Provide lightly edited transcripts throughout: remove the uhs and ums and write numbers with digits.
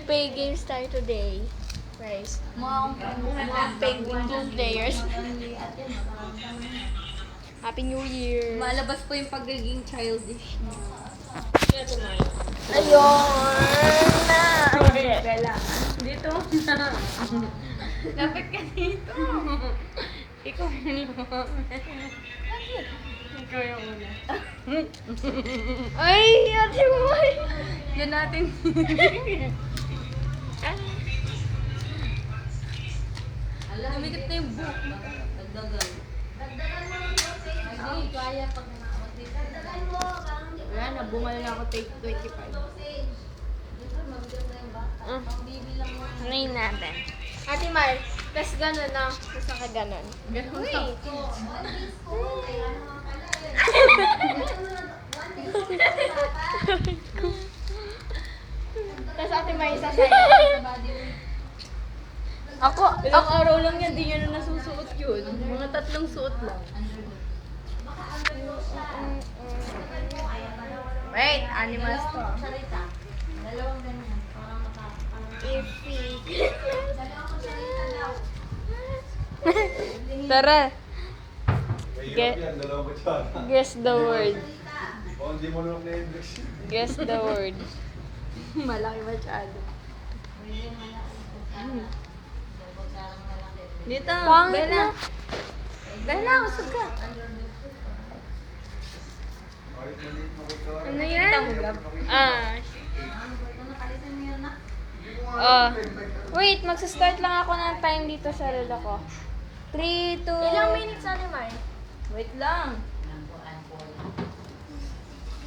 Play games tayo today. Guys, mga penguin players. Happy New Year! Malabas po yung pagiging childish niya. Ayun na! Bella, dito na. Dapat ka dito. Ikaw yung Ikaw yung una. Ay, ate mo! Yan natin. Lumikat na yung book. Dagdagan. Ay, kaya pag dagdagan mo. Wala na, bungal na ako take 25. Ngayon natin. Ate Mar, tas gano'n na. Tas naka gano'n. Ganun Uy! lang. Tas Ate Mar, sasaya. Ilang araw lang yan, di nyo na nasusuot yun. Mga 3 suot lang. Wait, animals to. Iffy. Tara. Mahirap yan, dalawa pa tsaka. Guess the word. O, hindi mo lang na-index. Guess the word. Malaki masyado. Dito, Pangit Bella. na. Bella, usog ka. Ano yan? Ah. Oh. Wait, magsa-start lang ako ng time dito sa relo ko. 3, 2... Ilang minutes na naman? Wait lang.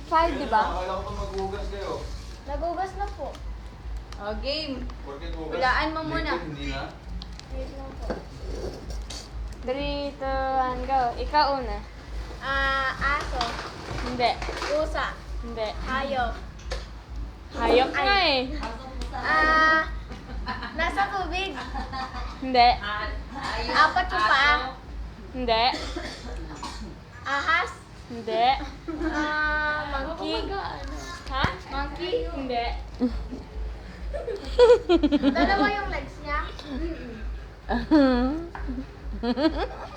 5, di ba? Akala ko pa maghugas kayo. Nagugas na po. Oh, game. Porket hugas. Hulaan mo muna. Liquid, Hindi na. Wait lang po. 3, 2, 1, go. Ikaw una. Aso. Hindi. Pusa. Hindi. Hayop. Hayop nga eh. Nasa tubig. Hindi. Apat yung paa. Hindi. Ahas. Hindi. Monkey. Ha? Monkey? Hindi. Dalawa yung legs niya?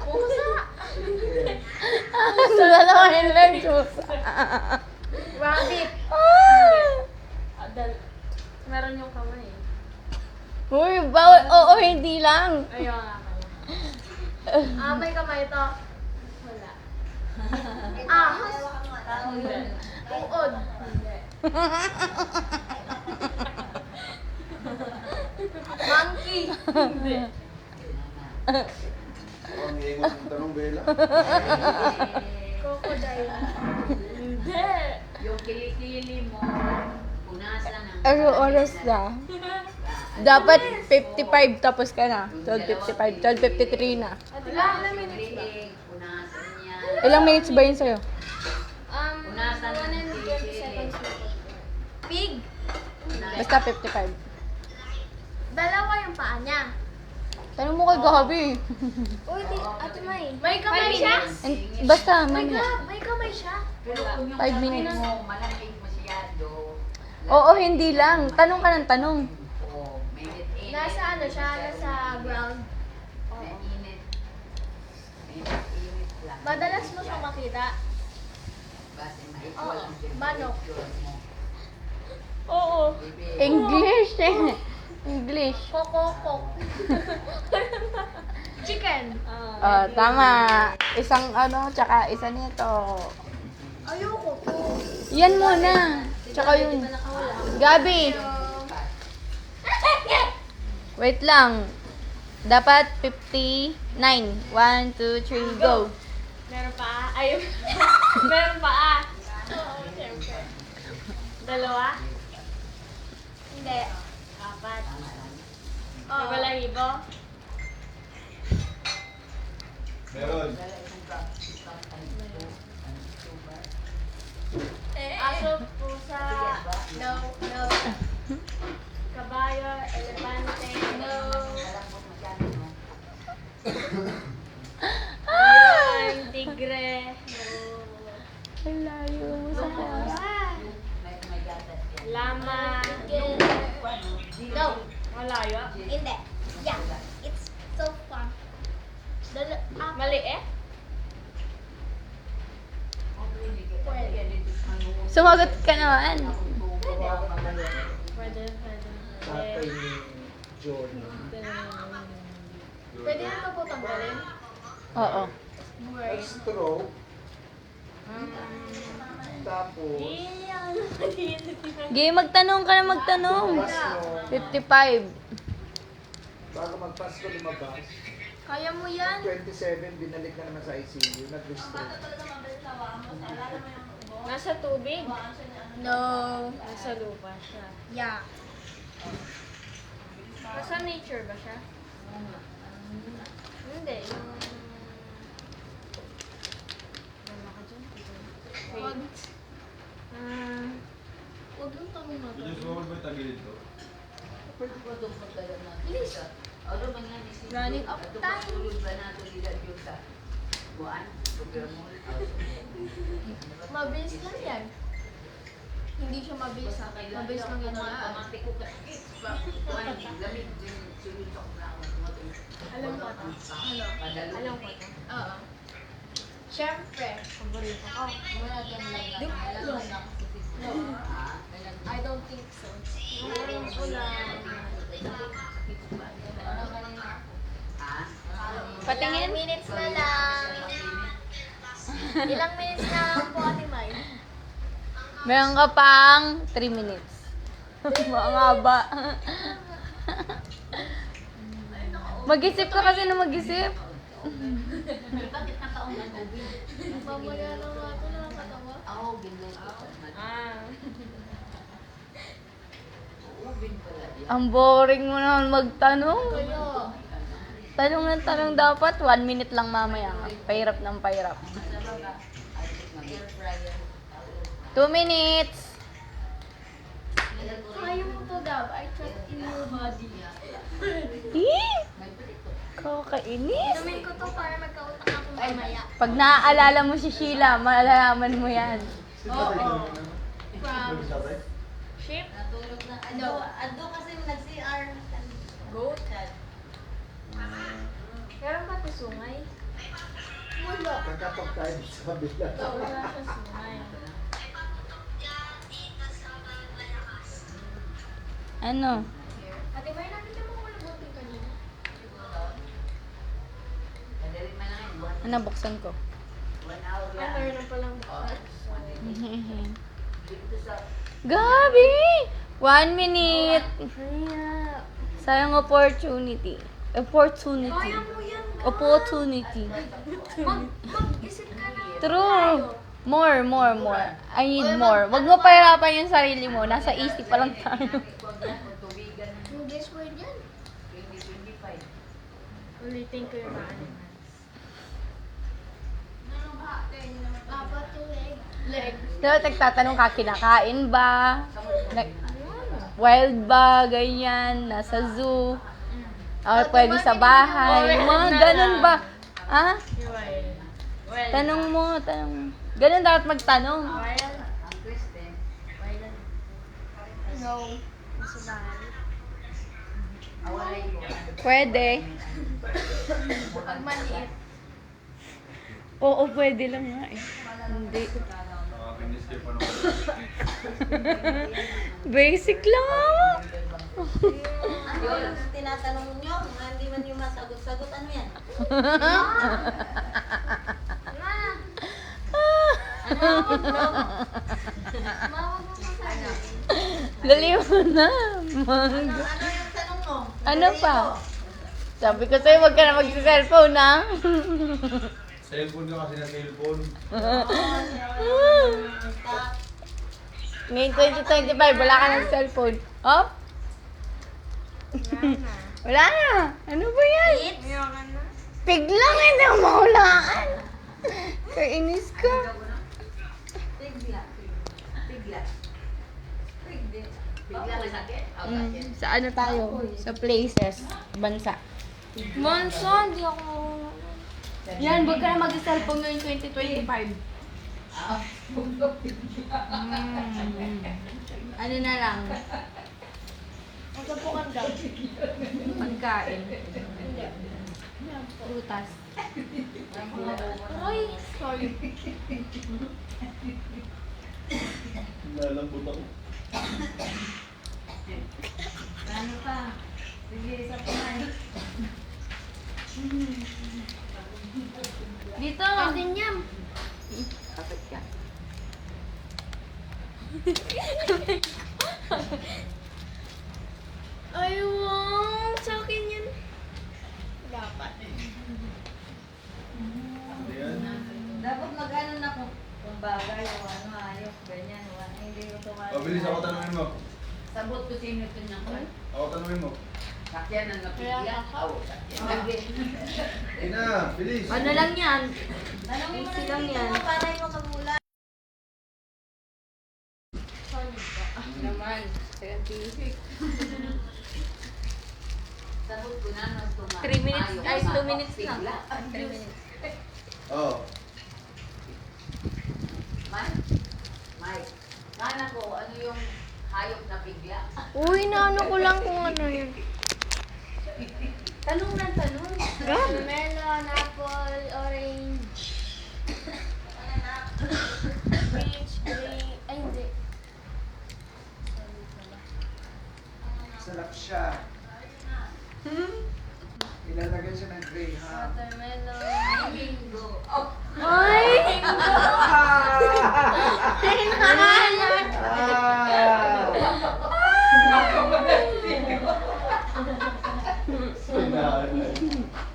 Pusa. Dalawa yung legs. Rabbit. Meron yung kamay. Uy, bawal. Oo, hindi lang. Ayun nga pala. May kamay ito. Wala. Ahas. Hindi. Uod. Monkey. Hindi. Ang ingot ng tanong, Bella. Crocodile. Hindi. Yung kilikili mo, punasan ng... Ano oras na? Dapat 55 tapos ka na. 12:55, 12:53 na. Ilang minutes ba? Kilig, punasan niya. Ilang minutes ba yun sa'yo? Punasan ng 120 seconds. Pig. Basta 55. Dalawa yung paa niya. Tanong mo kay Gabi. Uy, Ate May. May kamay siya? Basta, My mamaya. God, may kamay siya. Pero kung yung 5 minutes. mo malamig masyado, Oo, hindi lang. Tanong ka ng tanong. o mainit-init. Nasa ano siya? Nasa ground. Mainit. Mainit-init lang. Madalas mo siyang makita. Basta Oo, walang manok. temperature mo. Oo. English eh. English. Kokokok. Chicken. Oh, tama. Isang ano, tsaka isa nito. Ayoko po. Yan muna. Tsaka yun. Gabi. Wait lang. Dapat 59. 1, 2, 3, go. Meron pa? Ay, meron pa Oo, siyempre. Dalawa? Hindi. Apat. Oh. Balahibo? Meron. Aso, pusa, no, no. Kabayo, elepante, no. Lion, tigre, no. Ang layo mo sa house. Ah. May gatas yan. Lama. No. Malayo. Hindi. Yeah. It's so fun. Mali eh? Sumagot ka naman. Pwede. Tatay ni John. Pwede na ito po tanggalin? Oo. Straw. Tapos, Game, magtanong ka na magtanong. 55. bago mag-Pasko lumabas, Kaya mo yan? 27, binalik na naman sa ICU, nag-restrict. Nasa tubig? No. Nasa lupa siya. Yeah. Nasa nature ba siya? Hindi. Wala ka dyan. Wag. Ah, Huwag yung tanong na to. Yung sumabal ba yung tagilid to? Please. Running up time. Mabilis lang yan. Hindi siya mabilis ha. Mabilis lang yung mga. Alam ko to. Ano? alam ko to. Oo. Siyempre. Paborito ko. Di ba yun? No. I don't think so. Alam ko lang. Patingin. 9 minutes na lang. Ilang minutes na lang po, Ate May? Meron ka pang 3 minutes. Mga ba? Mag-isip ka kasi na mag-isip. Mamaya lang ako na nakatawa. Ah. Ang boring mo naman magtanong. Kayo. Tanong ng tanong dapat, 1 minute lang mamaya. Pahirap ng pahirap. 2 minutes. Kaya mo to, Dab. I trust in your body. Eh? Kakainis. Inumin ko to para magkautang ako mamaya. Pag naaalala mo si Sheila, malalaman mo yan. Oo. From Ship? Ando kasi nag-CR. Goat. Meron ba ito sungay? Wala. Kakatok tayo sa kabila. Wala siya sungay. Ano? Ate May, nakita mo ko nabutin kanina. Ano, buksan ko. Ah, meron na palang bukas. Gabi! 1 minute. Kaya. Sayang opportunity. Opportunity. Kaya mo yan. Opportunity. Mag-isip ka na. True. More. I need more. Wag mo pahirapan yung sarili mo. Nasa isip pa lang tayo. English word yan. Ulitin ko yung mga animals. Apat yung leg. Leg. Dapat nagtatanong ka, kinakain ba? Wild ba? Ganyan. Nasa zoo. Pwede sa bahay. Mga ganun ba? Ha? Well, Tanong mo. Ganun dapat magtanong. wild. No. Nasa bahay. Pwede. Pag maliit. Oo, pwede lang nga eh. Hindi. Nakakinis kayo pa naman. Basic lang ako. Yun, tinatanong nyo, hindi man yung masagot-sagot, ano yan? Mawag mo pa sana. Dali mo na. Ano yung tanong mo? Ano pa? Sabi ko sa'yo, wag ka na mag-cellphone ha. Cellphone ka kasi na cellphone. Ngayon 2025, wala ka ng cellphone. Hop? Wala na. Ano ba yan? Ayoko na. Biglang hindi ako mahulaan. Kainis ka. Bigla. Bigla may sakit? Sa ano tayo? Sa places. Bansa. Monson, di ako Yan, wag ka na mag-cellphone ngayon 2025. Ano na lang? Ang sapukan daw. Pagkain. Prutas. Ay, sorry. Lalambot ako. Ano pa? Sige, isa pa man. Dito! Atin yan. Kapit ka. Ay, wow. Sa akin yan. Dapat. Ano yan? Dapat mag-ano na kung bagay o ano, ayos, ganyan. Hindi ko tumayo. Pabilis ako tanungin mo. Sabot ko sino ito niya ko. Ako tanungin mo. Sakyan ang Kaya napigyan. kakao. Ina, bilis. Ano lang yan? Tanongin mo Easy na lang yung yan. mo para yung makagula. Naman. Scientific. Sabot ko na, mas tumayo. 3 minutes. Ay, 2 minutes lang. 3 minutes. Oh. Mike, kana ko, ano yung hayop na bigla? Uy, naano ko lang kung ano yun. Tanong ng tanong. Melon, apple, orange. Peach, grape. Ay, hindi. Salap siya. Ilalagay siya ng greyhound. Watermelon. Bingo. Oh, Ay!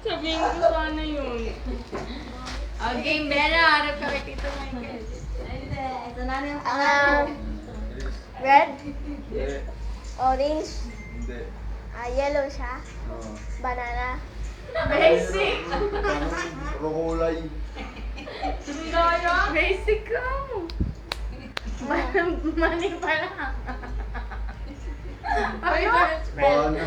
Sabihin ko sana yun. Okay, Bella. Harap ka kay Tito Michael. hindi. Ito na yung Bilis. Red, Hindi. orange, Hindi. yellow siya, Oo. banana. Basic. Rokulay. Basic ka. Mali pa lang. Ay, Bana.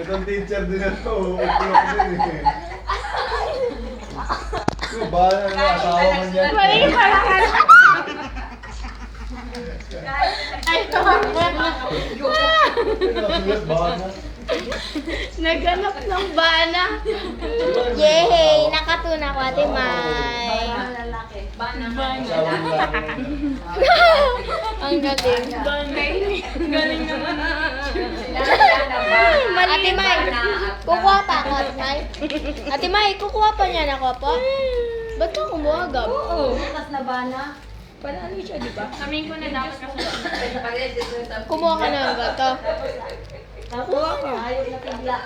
Itong teacher din na to. Ukulok din eh. Yung bana na asawa mo niyan. Mali pa lang. Ay, Pinasulat bana. Naganap ng bana. Yay! Nakatuna ko, Ate Mai. lalaki. Asawa mo lang. Ang galing. Galing naman. Ate Mai, kukuha pa ako, Ate Mai. Ate Mai, kukuha pa niya ako po. Ba't ka kumawagab? Bukas na ba na? Panalo siya, di ba? Sabihin ko na dapat kasi. Kumuha ka ng gato. Tapos, hayop na bigla.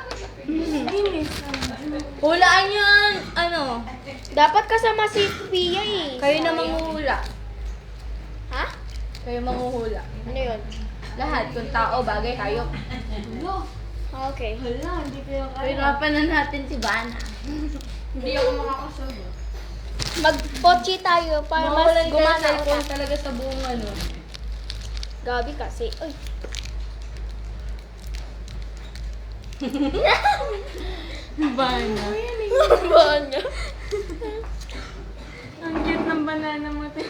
Hulaan yan. Ano? Dapat kasama si Pia eh. Kayo na manguhula. Ha? Kayo manguhula. Ano yun? Lahat. Kung tao, bagay, hayop. Okay. Pirapan na natin si Bana. Hindi ako makakasagot. Mag-pochi tayo para mas Mawalan ka ng gumana cellphone utak. talaga sa buong ano. Gabi kasi. Uy. Bana. Bana. Ang cute ng banana mo, te.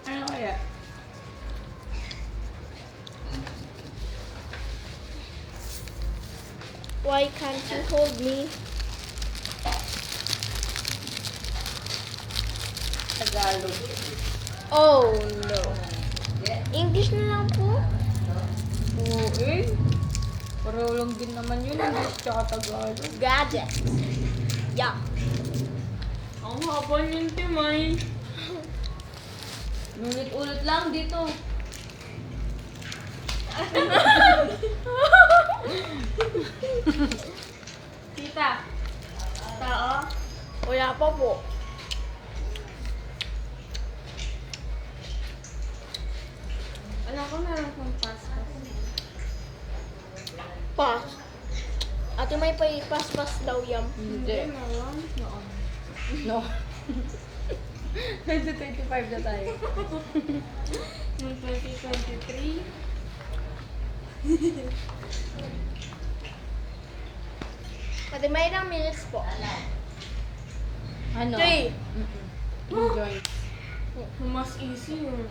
Ano kaya? Why can't you hold me? Tagalog. Oh no. English na lang po. Oo eh. Pareho lang din naman yun. English tsaka Tagalog. Gadget. Yeah. Ang haba niyan, te, May. Ulit-ulit lang dito. Tita. Tao? Wala pa po. Alam ko meron kong pasta. Pass. Ate may pas daw yan. Hindi. Meron? Noon. No. 2025 na tayo. Noong 2023. Ate may ilang minutes po? Ano? 3. Enjoy. Mas easy yung...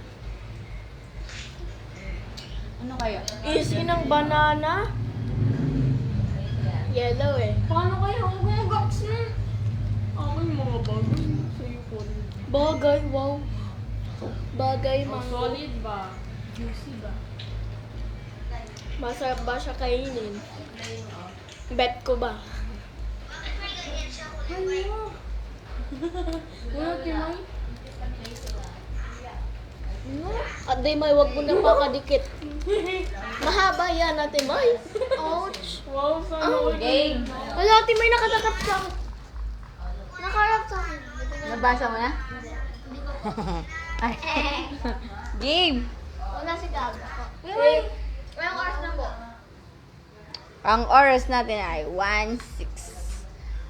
Ano kaya? Easy ng banana. Yellow eh. Paano kaya ako gumagax na? Akin mga bagay. Sa'yo ko rin. Bagay, wow. Bagay, Ang mango. solid ba? Juicy ba? Masarap ba siya kainin? Bet ko ba? Ano, Timay? At di may wag mo na pakadikit. Mahaba yan, Ate May. Ouch. Wow, sana all Game. Wala, Ate May nakatakap sa akin. Nakarap sa akin. Nabasa mo na? Ay. Game. Wala si Gab. Wait. Ilang oras na po? Ang oras natin ay 1:06.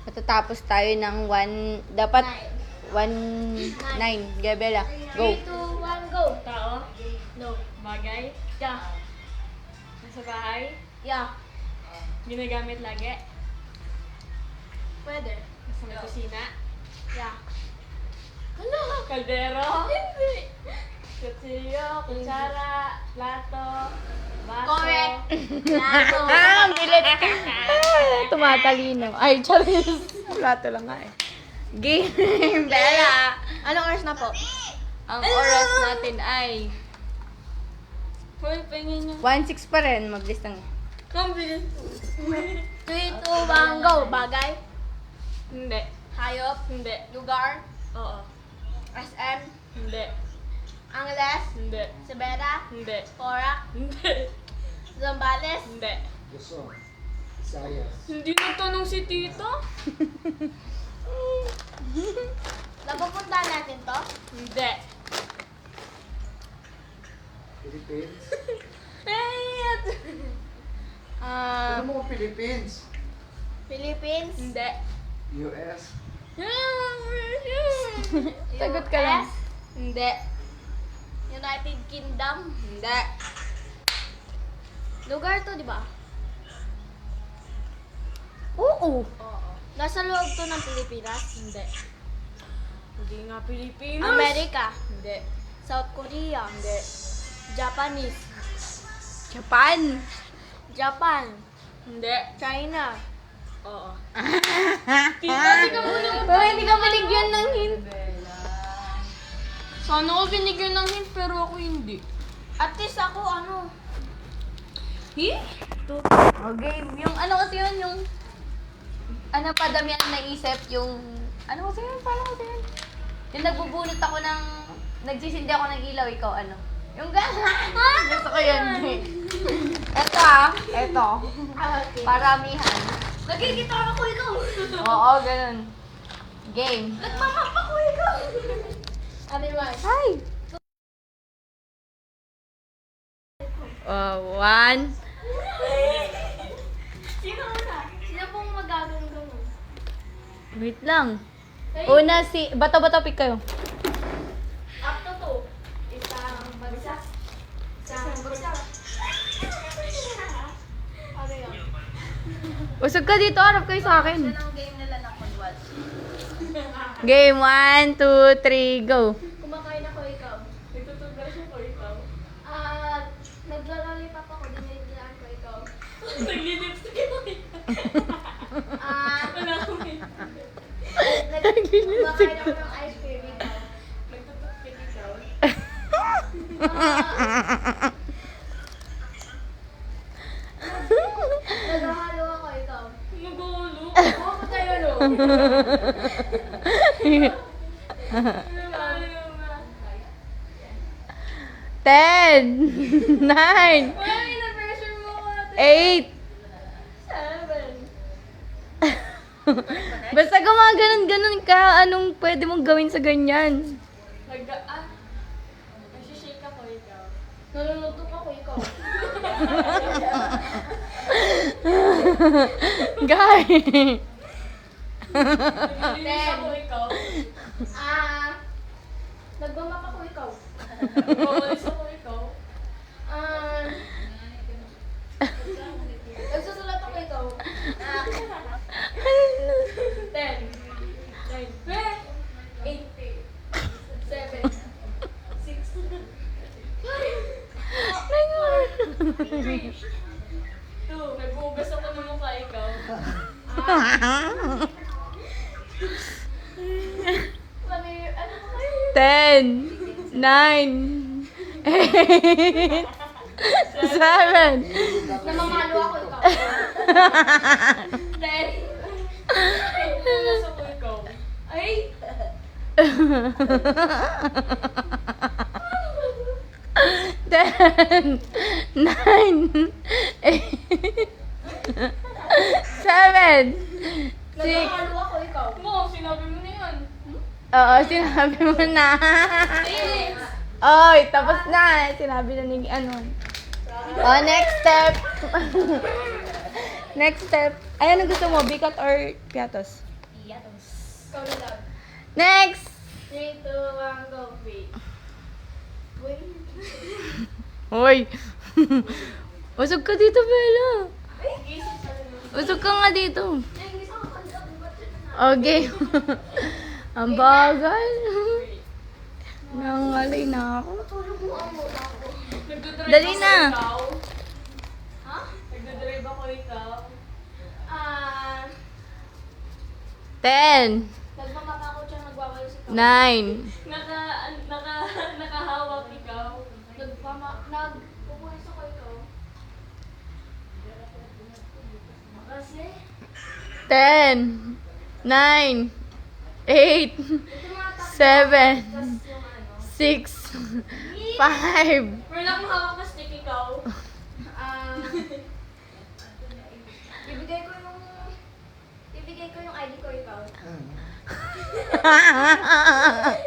Matatapos tayo ng 1, dapat 1:09. Gabela, go. 3, 2, 1, go. Tao? No. Bagay? Yeah. Nasa bahay? Yeah. Ginagamit lagi? Pwede. Nasa may kusina? Yeah. Kaldero? Hindi. Kutsilyo, kutsara, plato, baso. Correct. Ang bilis ka. Tumatalino. Ay, charis. Plato lang nga eh. Game, Bella. Anong oras na po? Ang oras natin ay Hoy, pengin niyo. 1:06 pa rin. Mabilis lang. Ang bilis. 3, 2, 1, go. Bagay. Hindi. Hayop. Hindi. Lugar. Oo. SM. Hindi. Angeles. Hindi. Sebera. Hindi. Porac. Hindi. Zambales. Hindi. Luzon. Visayas. Hindi nagtanong si tita. Napupuntahan natin to? Hindi. Philippines. Ah, Ano mo Philippines? Philippines. Hindi. US. sagot ka lang. US, Hindi. United Kingdom. Hindi. Lugar to, di ba? Oo. Nasa loob to ng Pilipinas. Hindi. Hindi nga Pilipinas. Amerika. Hindi. South Korea. Hindi. Japanese. Japan. Japan. Hindi. China. Oo. Tita, hindi ka hindi ka binigyan ng hint. Sana ako binigyan ng hint pero ako hindi. At least ako ano. Okay, yung ano kasi yun, yung ano pa dami ang naisip, yung ano kasi yun, paano kasi yun? Yung nagbubunot ako ng, nagsisindi ako ng ilaw, ikaw ano? Yung gano'n. Gusto ko yun. Eto. Okay. Paramihan. Nagigita ako ikaw. Oo, ganun. Game. Nagmamapa ko ikaw. Ano ba? Hi! 1. Sino una? Sino pong magagawin ko? Wait lang. Una si, bato-bato pick kayo. Up to 2. Isang bagsak. Isang bagsak. Ano yun? Usog ka dito, harap kayo sa akin. Yan ang game nila ng Conwal. Game 1, 2, 3, go. Kumakain ako ikaw. Nagtutugras ako ikaw. Naglalolipop ako, dinidinaan ko ikaw. Naglilipstick ako ikaw. Wala akong hint. Kumakain ako ng ice cream ikaw. Nagtutugpick ikaw. Naghahalo ako ikaw. Magulo. Oo, patay ano? Ayaw nga. 10, 9, Wala, ina-pressure mo ako natin. 8. Basta gumaganon-ganon ka, anong pwede mong gawin sa ganyan? Nagsishake ako ikaw. Nalulutok ako ikaw. Guy! Naglilinis ako ikaw. Nagmamap ako ikaw. Nagwawalis ako ikaw. Nagsusulat ako ikaw. 10. 9. 8. Ten, nine, eight, seven. Namamalo ako ikaw. Nasa ko ikaw. Ay! 10, 9, 8, 7, 6. Namamalo ako ikaw. Mo, sinabi mo na yan. Oo, sinabi mo na. Oy, tapos na. Sinabi na ni ano. Oh, next step. Next step. Ay, ano gusto mo? Bikat or piatos? Ikaw na lang. Next! 3, 2, 1, go, wait. Hoy! Usog ka dito, Bella. Usog ka nga dito. Okay. Ang bagal. Nangalay na ako. Nagdodrive Dali ako na. ikaw. Ha? Nagdodrive ako ikaw. 10, Nagmamakako siya, nagwawayos ikaw. 9, Nakahawak ikaw. Nagpupulis ako ikaw. Kasi, 10, 9, 8, 7, 6, 5, meron akong hawak na stick ikaw. Ibigay ko yung ID ko ikaw.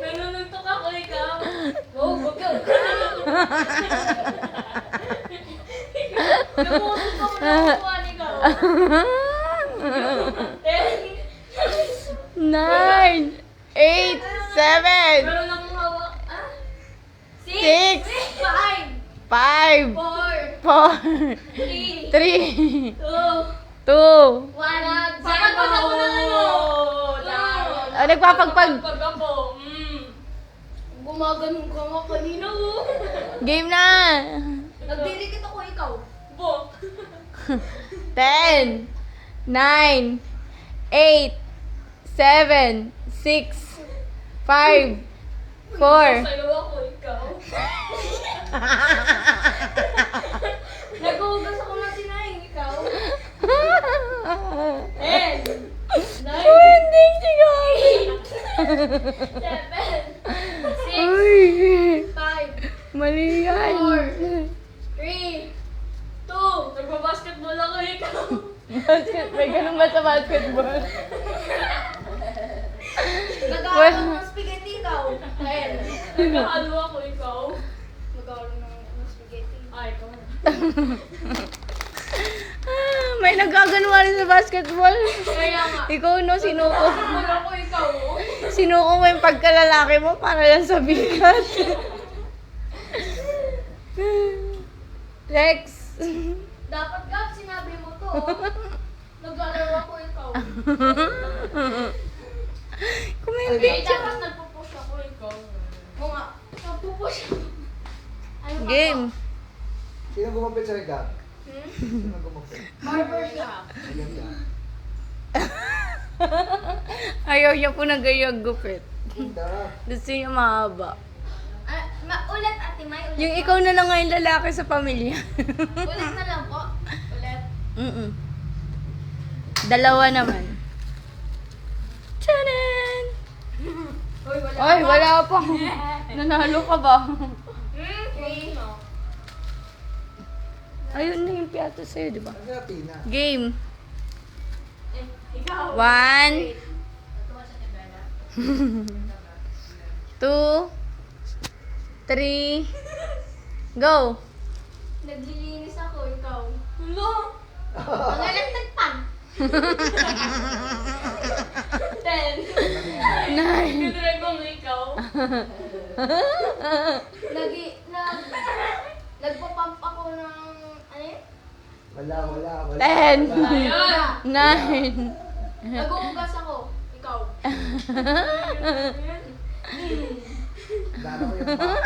Nanununtok ako ikaw. Oh, wag ka. Namusok ako na kukuha ikaw. 10. 9, 8, 7, Meron akong hawak. 6, 5, 5, 4, 4, 3, 3, 2, 2. 1. Papagpag ako ng ano. Nagpapagpag. Pag ako. Gumaganon ka nga kanina. Game na. Nagdidikit ako ikaw. Bo. 10, 9, 8, 7, 6, 5, 4. Sayo ako ikaw. Naghuhugas ako ng sinaing ikaw. 10, 9, Hindi siya. 7, 6, Uy. 5, Mali yan. 3, 2. Nagbabasketball ako ikaw. May ganun ba sa basketball? Nag-aaral ng spaghetti ikaw. 10. Nagkahalo ako ikaw. Nag-aaral ng spaghetti. Ay, ikaw na. May nagkaganuwa rin sa basketball. Kaya nga. Ikaw no, sinuko. Nagkahalo ako ikaw. Sinuko mo yung pagkalalaki mo para lang sa bigat. Rex. Dapat Gab, sinabi mo to. Nag-aaral ako ikaw. Kumibig siya. Dapat nagpupush ako ikaw. Oo nga. Nagpupush ako. Ano pa Game. Sino gumapit sa regap? Sino gumapit? Barber siya. Ayan yan. Ayaw niya po na gayag gupit. Tara. Gusto niya mahaba. Ulit, Ate May. Ulit. Yung ikaw na lang ngayon lalaki sa pamilya. Ulit na lang po. Ulit. Dalawa naman. Tchanan! Uy, wala. Ay, wala pa. Nanalo ka ba? Okay. Ayun na yung piato sa'yo, di ba? Ano yung Tina? Game. Ikaw. 1, 2, 3, go! Naglilinis ako, ikaw. Hello. Ang electric pan. 10. 9, Nagdodrive ako ikaw. Nagpapump ako ng, ano yun? Wala. 10, Ayun. 9, Nag-uugas ako, ikaw. Dala ko yung map.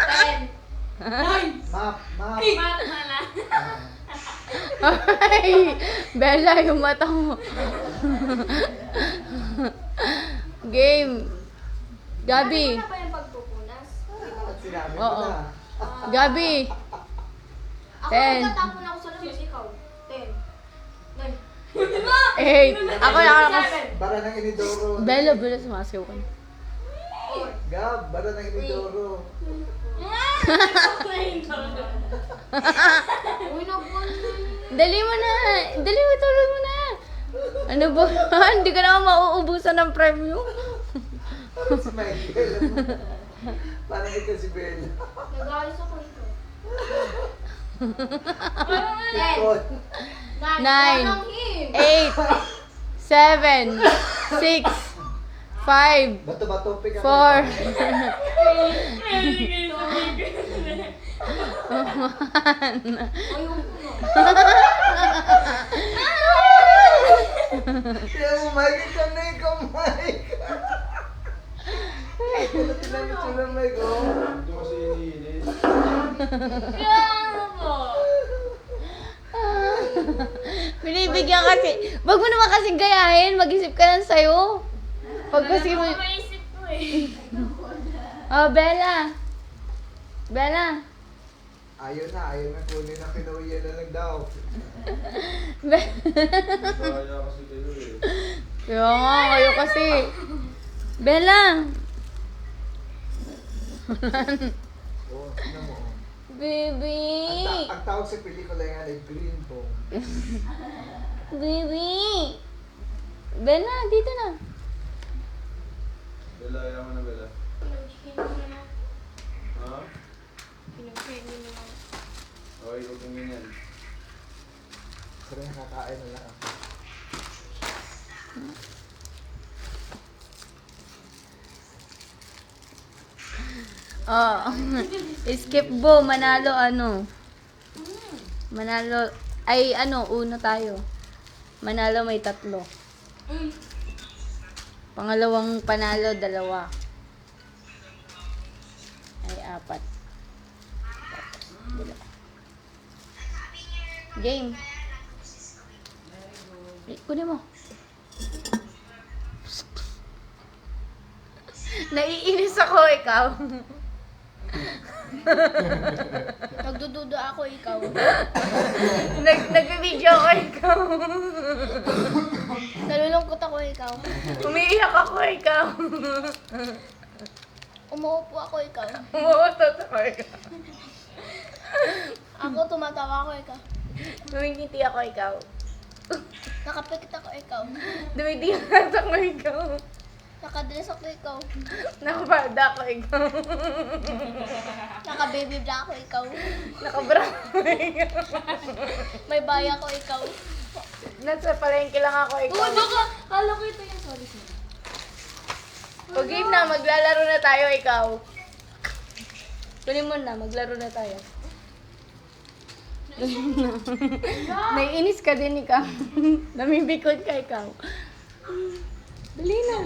10. Map. Map na lang. Ay, Bella, yung mata mo. Game. Gabi. Ano ba yung pagpupunas? At sinabi ko Oo. na. Gabi. Ako, 10. magtatapon ako sa labas, ikaw. 10. 8. Ako nakakas... Bara ng inidoro. Bella, sumasayaw ka na. Gab, bara ng inidoro. Uy, nabuwan na. Dali mo na. Dali mo, tulog mo na. Ano ba? Hindi ka naman mauubusan ng premium. Parang si Michael. Parang ito si Bella. Nag-ayos ako ito. Ikaw. 9, Walang him. 8, 7, 6, 5, Bato-bato pick up. 4, Kaya mo, Mike, ikaw na ikaw, Mike. Ano tinamit siya ng Mike, oh? Ito kasi iniinis. Binibigyan kasi. Wag mo naman kasi gayahin. Mag-isip ka lang sa'yo. Pag kasi mo... Maisip ko eh. Oh, Bella. Bella. Ayaw na kunin ang kinuya na lang daw. Kaya kasi kayo eh. Kaya nga, kayo kasi. Bella. Oh, tignan mo. Oh. Baby. Ang tawag sa pelikula yan ay Green Bone. Baby. Bella, dito na. Bella, ayaw mo na Bella. Ha? Okay, huwag kang ganyan. Pero nakakain na lang ako. Oh. Skip bo, manalo ano. Manalo, ay ano, uno tayo. Manalo may 3. Pangalawang panalo, 2. Ay 4. Game. Kunin mo. Naiinis ako, ikaw. Nagdududa ako, ikaw. Nag-video ako, ikaw. Nalulungkot ako, ikaw. Umiiyak ako, ikaw. Umuupo ako, ikaw. Umuutot ako, ikaw. Ako, tumatawa ako, ikaw. Dumingiti ako, ikaw. Nakapikit ako, ikaw. Dumidihat ako, ikaw. Nakadress ako, ikaw. Nakabada ako, ikaw. Naka-baby bra ako, ikaw. Nakabra ako, ikaw. May baya ako, ikaw. Nasa palengke lang ako, ikaw. baka, kala ko ito yung sorry. O game na, maglalaro na tayo, ikaw. Kunin mo na, maglaro na tayo. Naiinis ka din, ikaw. Namibikot ka, ikaw. Dali na.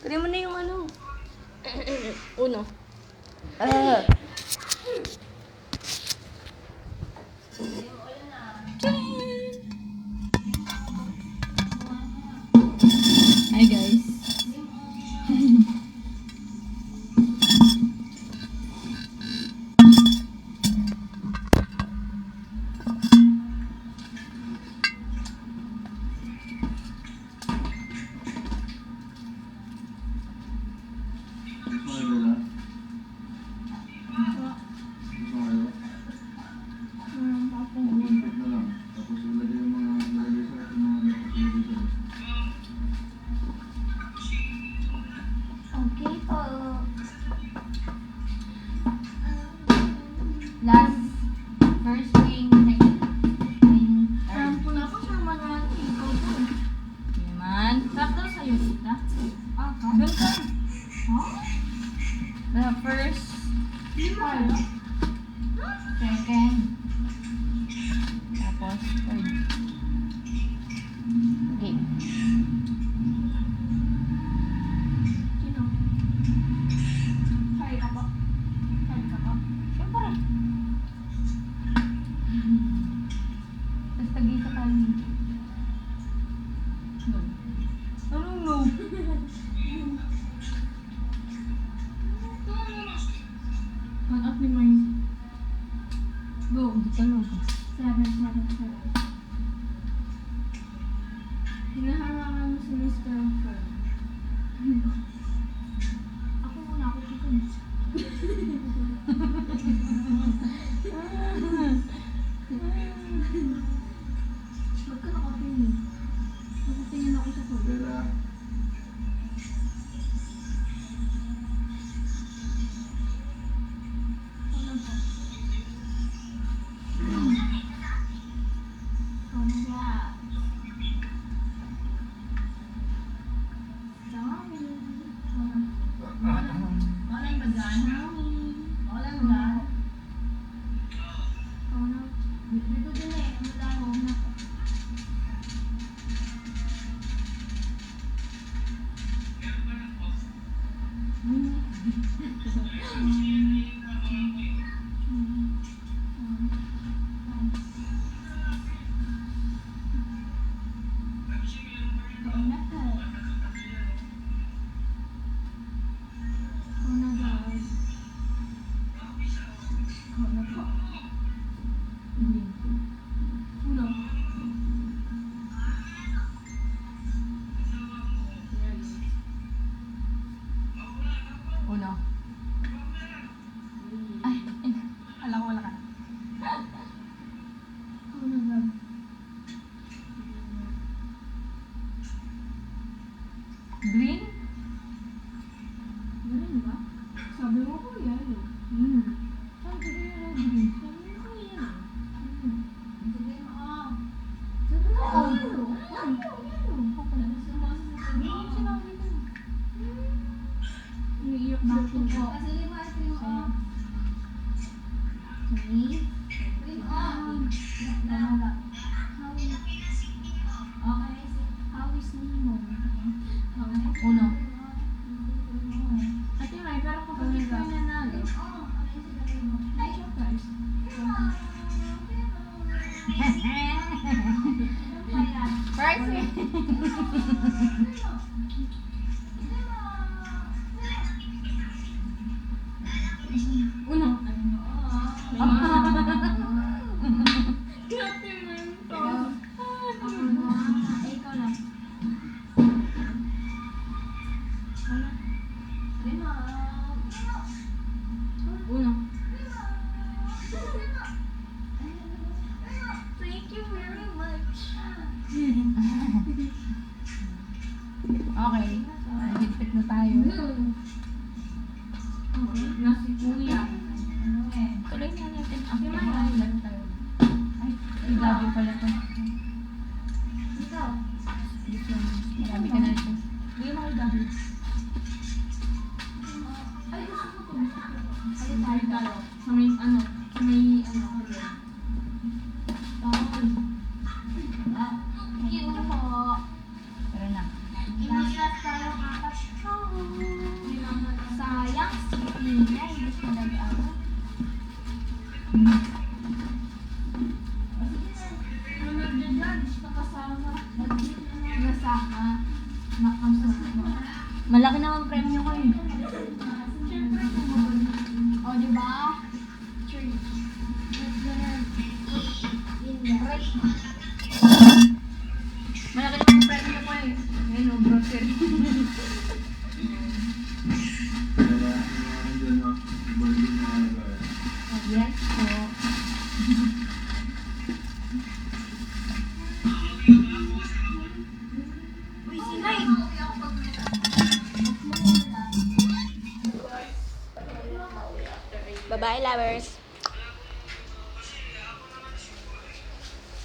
Kunin mo na yung ano. Uno. Hi guys. Okay po. Last. First wing, second wing, third. po na ako sa mga ikaw po. Naman. Sakto sa'yo, tita. Doon ka. The first. Second. Tapos third. Okay. Sorry ka po. Sorry ka po. Siyempre. Tapos tagi sa kanin. Uno. Ay, alam ko wala ka. Green? Green ba? Sabi mo ko yellow. Sabi ko yellow green. Sabi mo ko yellow. Sabi mo, Sabi mo, yellow. Sinabi ko. Iiyak na ako. Sige mo, ice cream on. Cream on. Okay. How is Nemo? Uno. Ate May, pero kapag ikaw nanalo, ay surprise. First. Uno. Ikaw lang. Uno. Thank you very much. Okay. Higpit na tayo. Okay. Nasi kuya. Tuloy na natin. Ako na laro tayo. Ay, grabe pala to. Ikaw. Marami ka na ito. Bigyan mo kay Gabi. Ay, gusto ko to. Ay, tayo talo. Sa may ano. Sa may ano. Thank you po. Tara na. Inislas tayo apat. Sayang, si Tina, hindi siya nag-aral. Nasaka. Nakasama. Malaki naman premyo ko eh. O, diba? Malaki naman premyo ko eh. Ayun o, grocery. Yes po. Bye-bye, lovers.